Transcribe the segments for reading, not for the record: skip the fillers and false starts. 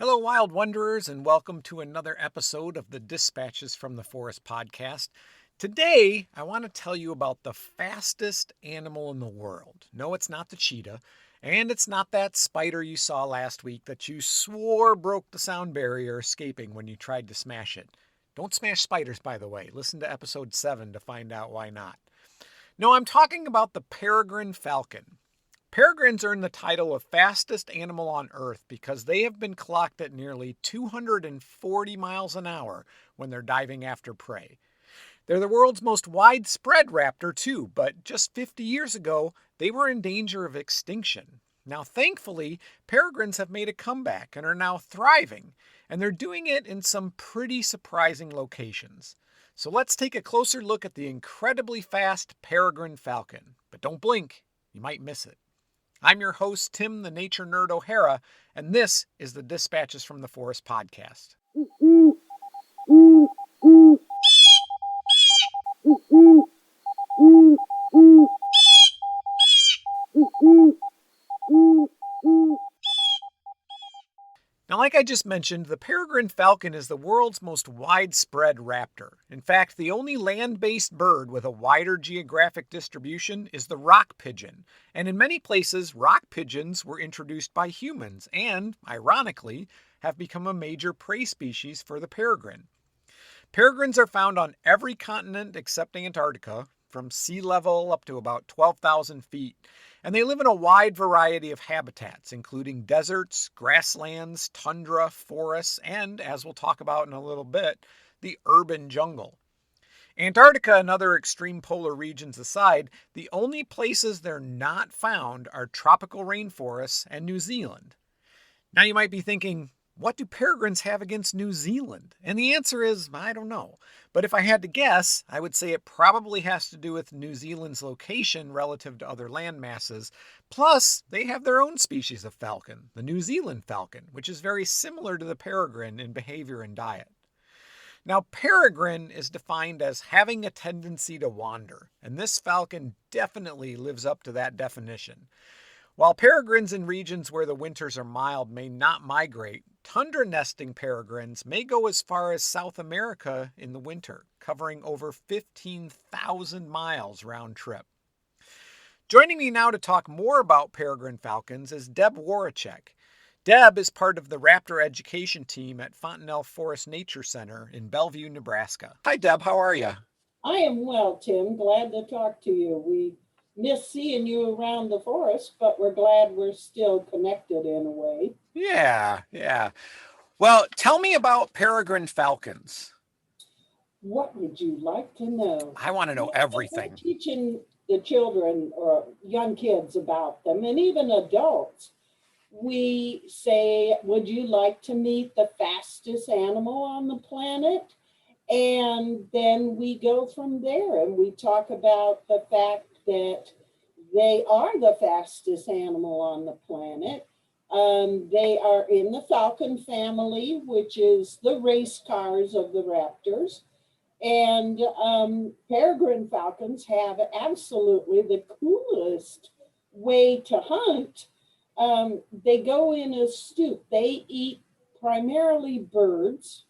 Hello, Wild Wanderers, and welcome to another episode of the Dispatches from the Forest podcast. Today, I want to tell you about the fastest animal in the world. No, it's not the cheetah, and it's not that spider you saw last week that you swore broke the sound barrier escaping when you tried to smash it. Don't smash spiders, by the way. Listen to episode 7 to find out why not. No, I'm talking about the peregrine falcon. Peregrines earn the title of fastest animal on Earth because they have been clocked at nearly 240 miles an hour when they're diving after prey. They're the world's most widespread raptor, too, but just 50 years ago, they were in danger of extinction. Now, thankfully, peregrines have made a comeback and are now thriving, and they're doing it in some pretty surprising locations. So let's take a closer look at the incredibly fast peregrine falcon. But don't blink, you might miss it. I'm your host, Tim the Nature Nerd O'Hara, and this is the Dispatches from the Forest podcast. Now, like I just mentioned, the peregrine falcon is the world's most widespread raptor. In fact, the only land-based bird with a wider geographic distribution is the rock pigeon. And in many places, rock pigeons were introduced by humans and, ironically, have become a major prey species for the peregrine. Peregrines are found on every continent except Antarctica, from sea level up to about 12,000 feet, and they live in a wide variety of habitats, including deserts, grasslands, tundra, forests, and, as we'll talk about in a little bit, the urban jungle. Antarctica and other extreme polar regions aside, the only places they're not found are tropical rainforests and New Zealand. Now you might be thinking, what do peregrines have against New Zealand? And the answer is, I don't know. But if I had to guess, I would say it probably has to do with New Zealand's location relative to other land masses. Plus, they have their own species of falcon, the New Zealand falcon, which is very similar to the peregrine in behavior and diet. Now, peregrine is defined as having a tendency to wander, and this falcon definitely lives up to that definition. While peregrines in regions where the winters are mild may not migrate, tundra nesting peregrines may go as far as South America in the winter, covering over 15,000 miles round trip. Joining me now to talk more about peregrine falcons is Deb Waracek. Deb is part of the raptor education team at Fontenelle Forest Nature Center in Bellevue, Nebraska. Hi Deb, how are you? I am well, Tim. Glad to talk to you. We miss seeing you around the forest, but we're glad we're still connected in a way. Yeah. Well, tell me about peregrine falcons. What would you like to know? I want to know Well, when we're everything. teaching the children or young kids about them, and even adults, we say, would you like to meet the fastest animal on the planet? And then we go from there and we talk about the fact that they are the fastest animal on the planet. They are in the falcon family, which is the race cars of the raptors. And peregrine falcons have absolutely the coolest way to hunt. They go in a stoop. They eat primarily birds,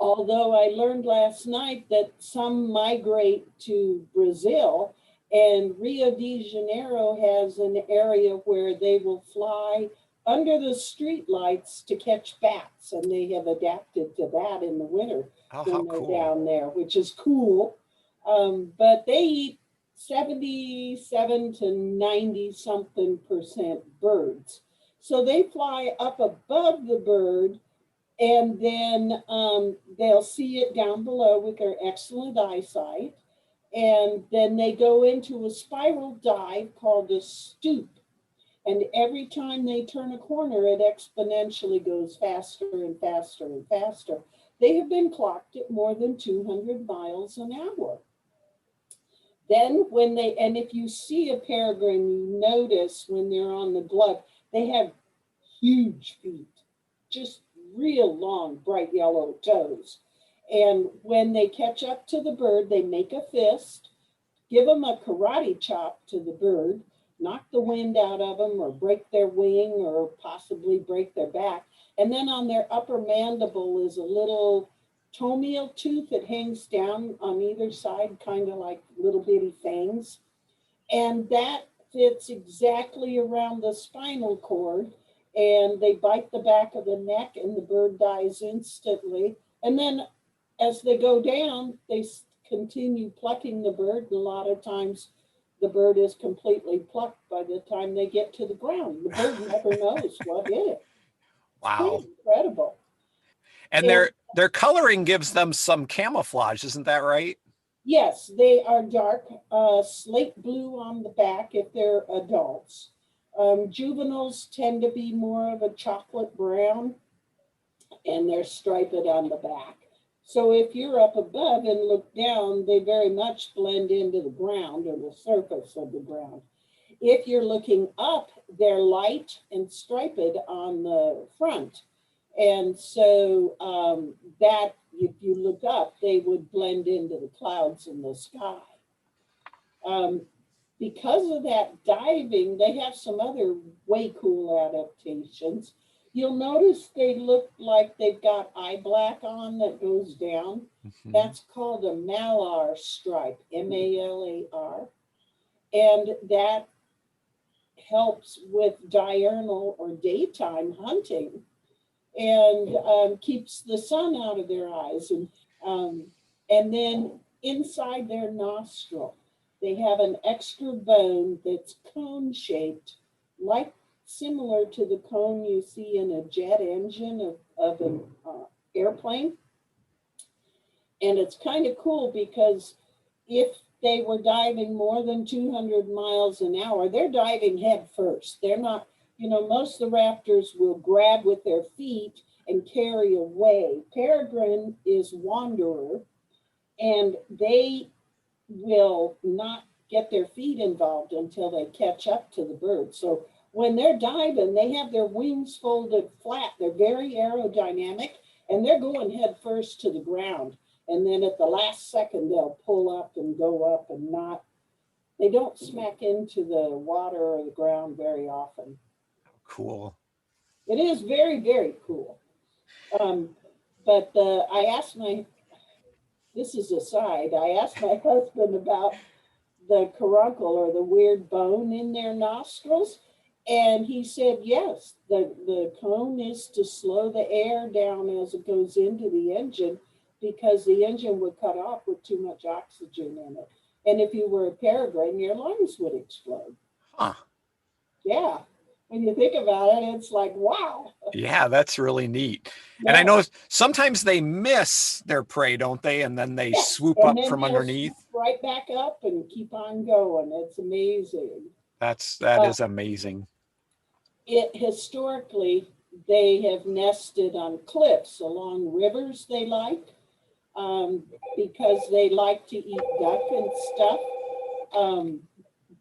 although I learned last night that some migrate to Brazil, and Rio de Janeiro has an area where they will fly under the street lights to catch bats, and they have adapted to that in the winter Oh, how when they're cool. down there, which is cool. But they eat 77 to 90 something percent birds. So they fly up above the bird, and then they'll see it down below with their excellent eyesight. And then they go into a spiral dive called a stoop. And every time they turn a corner, it exponentially goes faster and faster and faster. They have been clocked at more than 200 miles an hour. Then and if you see a peregrine, you notice when they're on the bluff, they have huge feet, just real long, bright yellow toes. And when they catch up to the bird, they make a fist, give them a karate chop to the bird, knock the wind out of them or break their wing or possibly break their back. And then on their upper mandible is a little toenail tooth that hangs down on either side, kind of like little bitty fangs. And that fits exactly around the spinal cord. And they bite the back of the neck, and the bird dies instantly. And then as they go down, they continue plucking the bird. And a lot of times the bird is completely plucked by the time they get to the ground. The bird never knows what hit it. It's pretty Wow. incredible. And And their coloring gives them some camouflage, isn't that right? yes, they are dark, slate blue on the back if they're adults. Juveniles tend to be more of a chocolate brown, and they're striped on the back. So if you're up above and look down, they very much blend into the ground or the surface of the ground. If you're looking up, they're light and striped on the front. And so that if you look up, they would blend into the clouds in the sky. Um, because of that diving, they have some other way cool adaptations. You'll notice they look like they've got eye black on that goes down. Mm-hmm. That's called a malar stripe, MALAR. And that helps with diurnal or daytime hunting and keeps the sun out of their eyes. And then inside their nostril, they have an extra bone that's cone shaped, like similar to the cone you see in a jet engine of an airplane. And it's kind of cool because if they were diving more than 200 miles an hour, they're diving head first. They're not, most of the raptors will grab with their feet and carry away. Peregrine is wanderer, and they will not get their feet involved until they catch up to the bird. So when they're diving, they have their wings folded flat. They're very aerodynamic, and they're going head first to the ground. And then at the last second, they'll pull up and go up and they don't smack into the water or the ground very often. Cool. It is very, very cool. But this is a side, I asked my husband about the caruncle or the weird bone in their nostrils. And he said, yes, the cone is to slow the air down as it goes into the engine because the engine would cut off with too much oxygen in it. And if you were a peregrine, your lungs would explode. Huh. Yeah. When you think about it, it's like, wow. Yeah, that's really neat. And I Yeah. know sometimes they miss their prey, don't they? And then they Yes. swoop And up then from they'll underneath. swoop right back up and keep on going. It's amazing. That is amazing. Historically, they have nested on cliffs along rivers they like because they like to eat duck and stuff.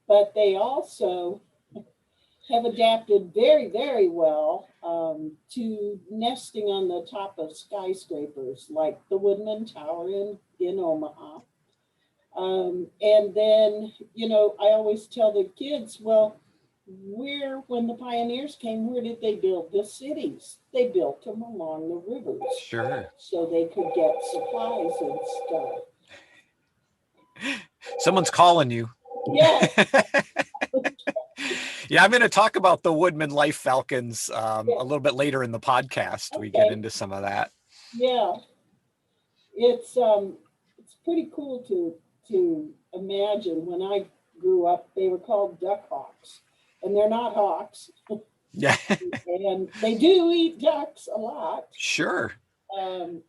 But they also have adapted very, very well to nesting on the top of skyscrapers like the Woodman Tower in Omaha. And then, I always tell the kids, well, when the pioneers came, where did they build the cities? They built them along the rivers. Sure. So they could get supplies and stuff. Someone's calling you. Yeah. Yeah, I'm going to talk about the Woodman Life Falcons Yeah. a little bit later in the podcast. Okay. We get into some of that. Yeah. It's pretty cool to imagine. When I grew up, they were called duck hawks, and they're not hawks. Yeah. And they do eat ducks a lot. Sure. And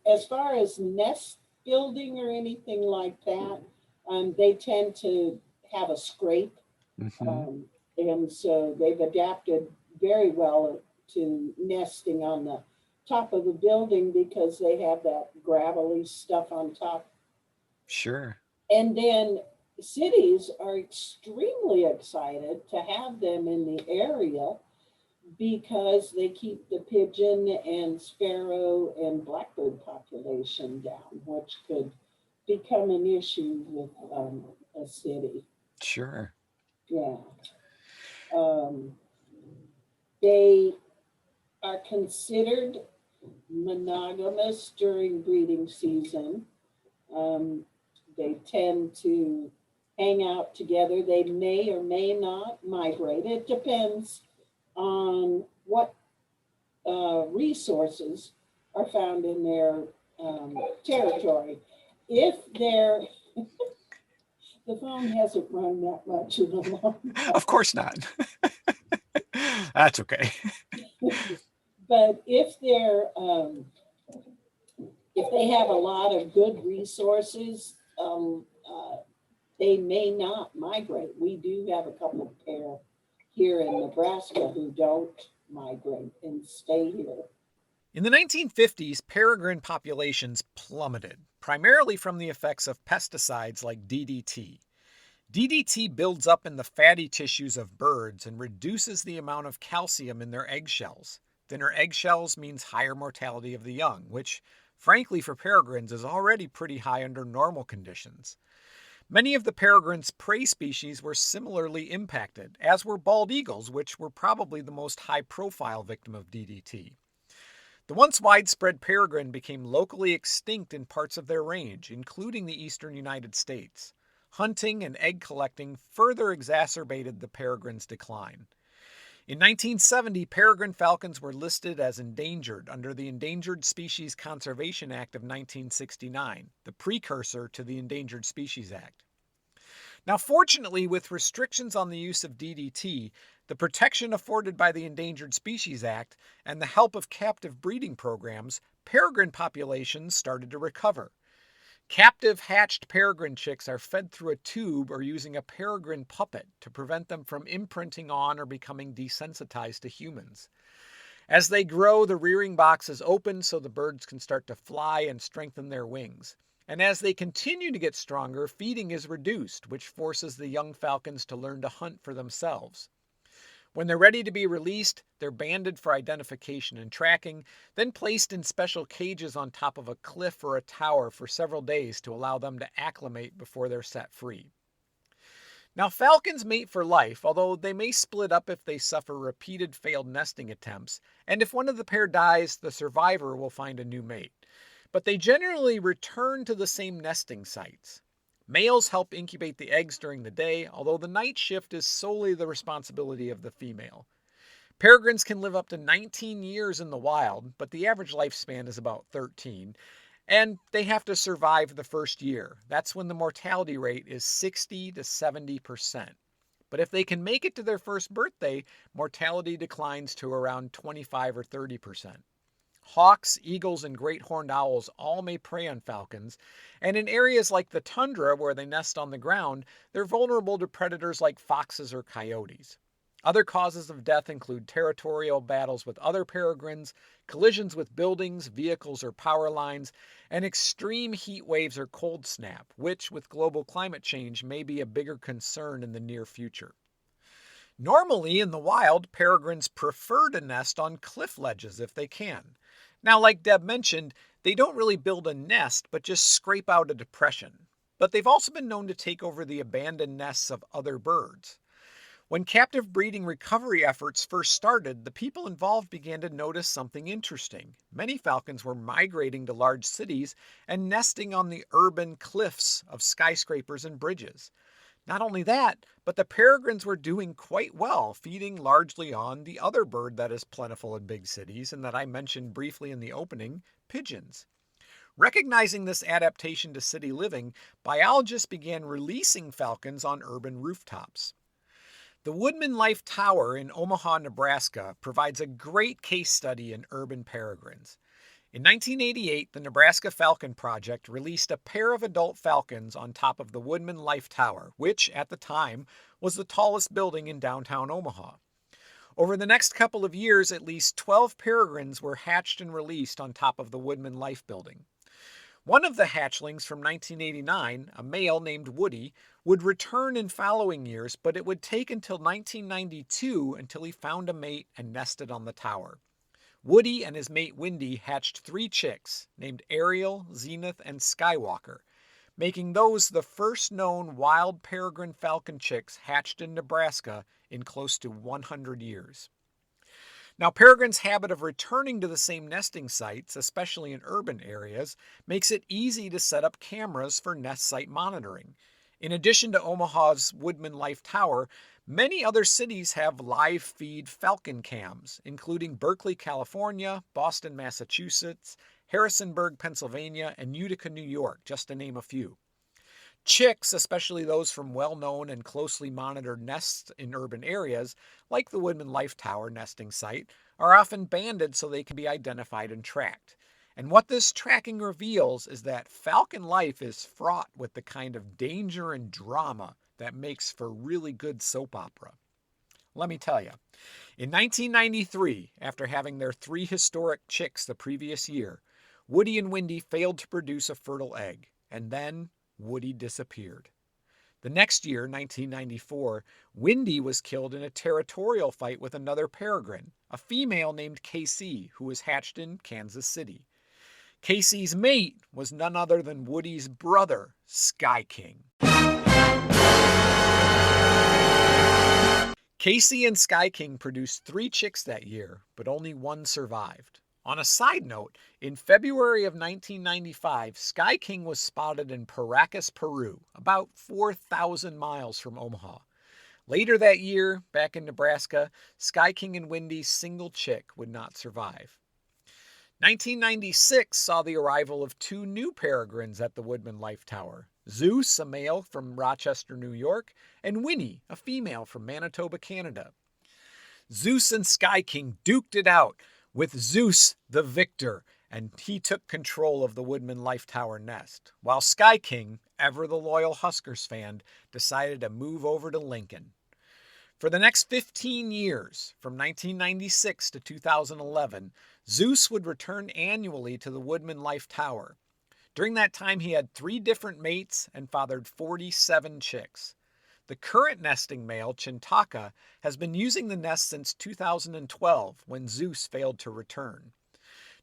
as far as nest building or anything like that, they tend to have a scrape. Mm-hmm. And so they've adapted very well to nesting on the top of the building because they have that gravelly stuff on top. Sure. And then cities are extremely excited to have them in the area because they keep the pigeon and sparrow and blackbird population down, which could become an issue with a city. Sure. Yeah. Um, they are considered monogamous during breeding season. Um, they tend to hang out together. They may or may not migrate. It depends on what resources are found in their territory. If they're, the phone hasn't rung that much in a long Of time, course not. That's okay. but if they have a lot of good resources, they may not migrate. We do have a couple of pair here in Nebraska who don't migrate and stay here. In the 1950s, peregrine populations plummeted, primarily from the effects of pesticides like DDT. DDT builds up in the fatty tissues of birds and reduces the amount of calcium in their eggshells. Thinner eggshells means higher mortality of the young, which, frankly, for peregrines is already pretty high under normal conditions. Many of the peregrine's prey species were similarly impacted, as were bald eagles, which were probably the most high-profile victim of DDT. The once widespread peregrine became locally extinct in parts of their range, including the eastern United States. Hunting and egg collecting further exacerbated the peregrine's decline. In 1970, peregrine falcons were listed as endangered under the Endangered Species Conservation Act of 1969, the precursor to the Endangered Species Act. Now, fortunately, with restrictions on the use of DDT, the protection afforded by the Endangered Species Act, and the help of captive breeding programs, peregrine populations started to recover. Captive hatched peregrine chicks are fed through a tube or using a peregrine puppet to prevent them from imprinting on or becoming desensitized to humans. As they grow, the rearing box is opened so the birds can start to fly and strengthen their wings. And as they continue to get stronger, feeding is reduced, which forces the young falcons to learn to hunt for themselves. When they're ready to be released, they're banded for identification and tracking, then placed in special cages on top of a cliff or a tower for several days to allow them to acclimate before they're set free. Now, falcons mate for life, although they may split up if they suffer repeated failed nesting attempts, and if one of the pair dies, the survivor will find a new mate. But they generally return to the same nesting sites. Males help incubate the eggs during the day, although the night shift is solely the responsibility of the female. Peregrines can live up to 19 years in the wild, but the average lifespan is about 13, and they have to survive the first year. That's when the mortality rate is 60 to 70%. But if they can make it to their first birthday, mortality declines to around 25 or 30%. Hawks, eagles, and great horned owls all may prey on falcons, and in areas like the tundra where they nest on the ground, they're vulnerable to predators like foxes or coyotes. Other causes of death include territorial battles with other peregrines, collisions with buildings, vehicles, or power lines, and extreme heat waves or cold snap, which, with global climate change, may be a bigger concern in the near future. Normally, in the wild, peregrines prefer to nest on cliff ledges if they can. Now, like Deb mentioned, they don't really build a nest, but just scrape out a depression. But they've also been known to take over the abandoned nests of other birds. When captive breeding recovery efforts first started, the people involved began to notice something interesting. Many falcons were migrating to large cities and nesting on the urban cliffs of skyscrapers and bridges. Not only that, but the peregrines were doing quite well, feeding largely on the other bird that is plentiful in big cities and that I mentioned briefly in the opening, pigeons. Recognizing this adaptation to city living, biologists began releasing falcons on urban rooftops. The Woodman Life Tower in Omaha, Nebraska provides a great case study in urban peregrines. In 1988, the Nebraska Falcon Project released a pair of adult falcons on top of the Woodman Life Tower, which, at the time, was the tallest building in downtown Omaha. Over the next couple of years, at least 12 peregrines were hatched and released on top of the Woodman Life building. One of the hatchlings from 1989, a male named Woody, would return in following years, but it would take until 1992 until he found a mate and nested on the tower. Woody and his mate Windy hatched 3 chicks, named Ariel, Zenith, and Skywalker. making those the first known wild peregrine falcon chicks hatched in Nebraska in close to 100 years. Now, peregrines' habit of returning to the same nesting sites, especially in urban areas, makes it easy to set up cameras for nest site monitoring. In addition to Omaha's Woodman Life Tower, many other cities have live feed falcon cams, including Berkeley, California, Boston, Massachusetts, Harrisonburg, Pennsylvania, and Utica, New York, just to name a few. Chicks, especially those from well-known and closely monitored nests in urban areas, like the Woodman Life Tower nesting site, are often banded so they can be identified and tracked. And what this tracking reveals is that falcon life is fraught with the kind of danger and drama that makes for really good soap opera. Let me tell you, in 1993, after having their 3 historic chicks the previous year, Woody and Wendy failed to produce a fertile egg, and then Woody disappeared. The next year, 1994, Wendy was killed in a territorial fight with another peregrine, a female named KC, who was hatched in Kansas City. KC's mate was none other than Woody's brother, Sky King. KC and Sky King produced 3 chicks that year, but only one survived. On a side note, in February of 1995, Sky King was spotted in Paracas, Peru, about 4,000 miles from Omaha. Later that year, back in Nebraska, Sky King and Wendy's single chick would not survive. 1996 saw the arrival of 2 new peregrines at the Woodman Life Tower. Zeus, a male from Rochester, New York, and Winnie, a female from Manitoba, Canada. Zeus and Sky King duked it out, with Zeus the victor, and he took control of the Woodman Life Tower nest, while Sky King, ever the loyal Huskers fan, decided to move over to Lincoln. For the next 15 years, from 1996 to 2011, Zeus would return annually to the Woodman Life Tower. During that time, he had 3 different mates and fathered 47 chicks. The current nesting male, Chintaka, has been using the nest since 2012 when Zeus failed to return.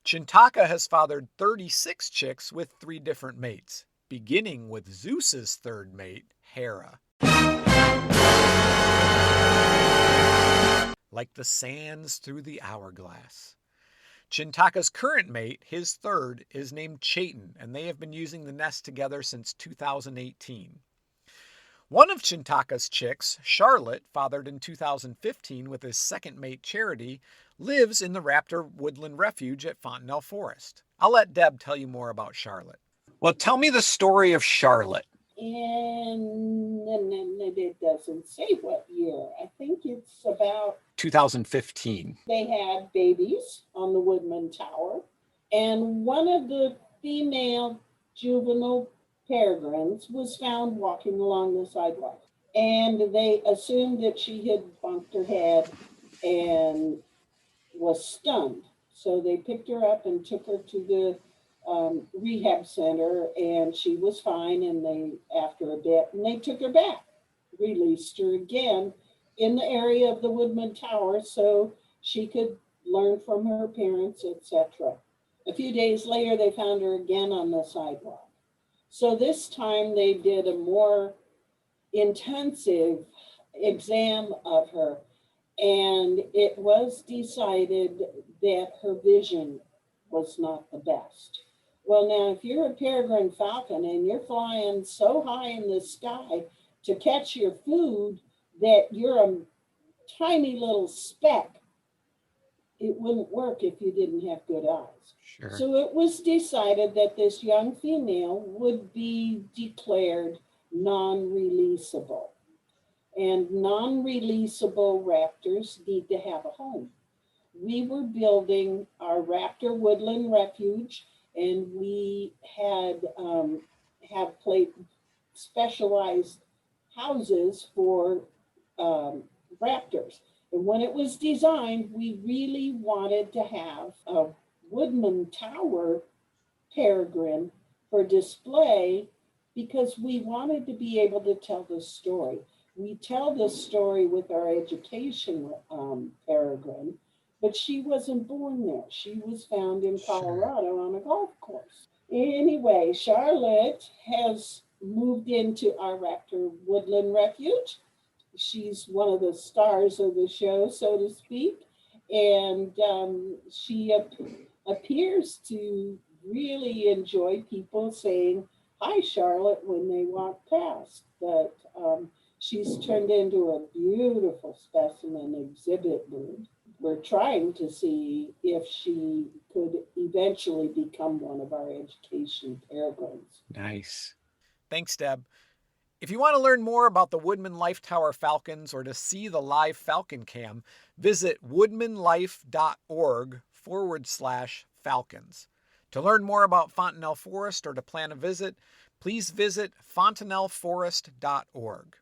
Chintaka has fathered 36 chicks with 3 different mates, beginning with Zeus's 3rd mate, Hera. Like the sands through the hourglass. Chintaka's current mate, his 3rd, is named Chayton, and they have been using the nest together since 2018. One of Chintaka's chicks, Charlotte, fathered in 2015 with his 2nd mate, Charity, lives in the Raptor Woodland Refuge at Fontenelle Forest. I'll let Deb tell you more about Charlotte. Well, tell me the story of Charlotte. And it doesn't say what year. I think it's about 2015. They had babies on the Woodman Tower, and one of the female juvenile peregrines was found walking along the sidewalk. And they assumed that she had bumped her head and was stunned. So they picked her up and took her to the rehab center, and she was fine. And they, after a bit, and they took her back, released her again in the area of the Woodman Tower so she could learn from her parents, etc. A few days later, they found her again on the sidewalk. So this time they did a more intensive exam of her, and it was decided that her vision was not the best. Well, now, if you're a peregrine falcon and you're flying so high in the sky to catch your food that you're a tiny little speck, it wouldn't work if you didn't have good eyes. Sure. So it was decided that this young female would be declared non-releasable. And non-releasable raptors need to have a home. We were building our Raptor Woodland Refuge, and we had specialized houses for raptors. And when it was designed, we really wanted to have a Woodman Tower peregrine for display because we wanted to be able to tell the story. We tell the story with our education peregrine, but she wasn't born there. She was found in Colorado on a golf course. Anyway, Charlotte has moved into our raptor woodland refuge. She's one of the stars of the show, so to speak, and she appears to really enjoy people saying hi, Charlotte, when they walk past. But she's turned into a beautiful specimen exhibit bird. We're trying to see if she could eventually become one of our education peregrines. Nice. Thanks, Deb. If you want to learn more about the Woodman Life Tower falcons or to see the live falcon cam, visit woodmanlife.org/falcons. To learn more about Fontanelle Forest or to plan a visit, please visit fontanelleforest.org.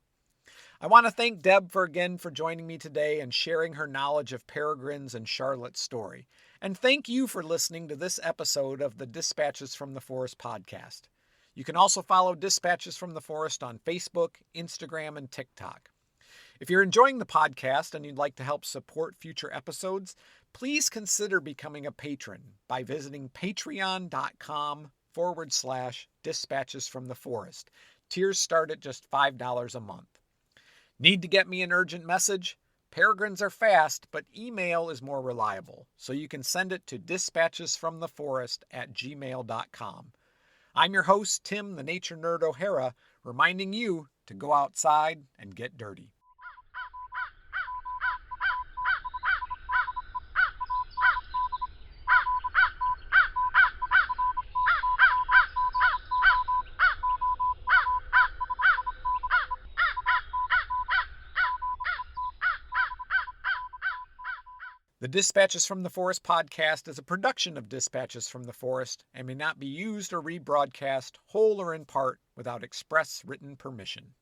I want to thank Deb again for joining me today and sharing her knowledge of peregrines and Charlotte's story. And thank you for listening to this episode of the Dispatches from the Forest podcast. You can also follow Dispatches from the Forest on Facebook, Instagram, and TikTok. If you're enjoying the podcast and you'd like to help support future episodes, please consider becoming a patron by visiting patreon.com/Dispatches from the Forest. Tiers start at just $5 a month. Need to get me an urgent message? Peregrines are fast, but email is more reliable, so you can send it to dispatchesfromtheforest@gmail.com. I'm your host, Tim the Nature Nerd O'Hara, reminding you to go outside and get dirty. The Dispatches from the Forest podcast is a production of Dispatches from the Forest and may not be used or rebroadcast, whole or in part, without express written permission.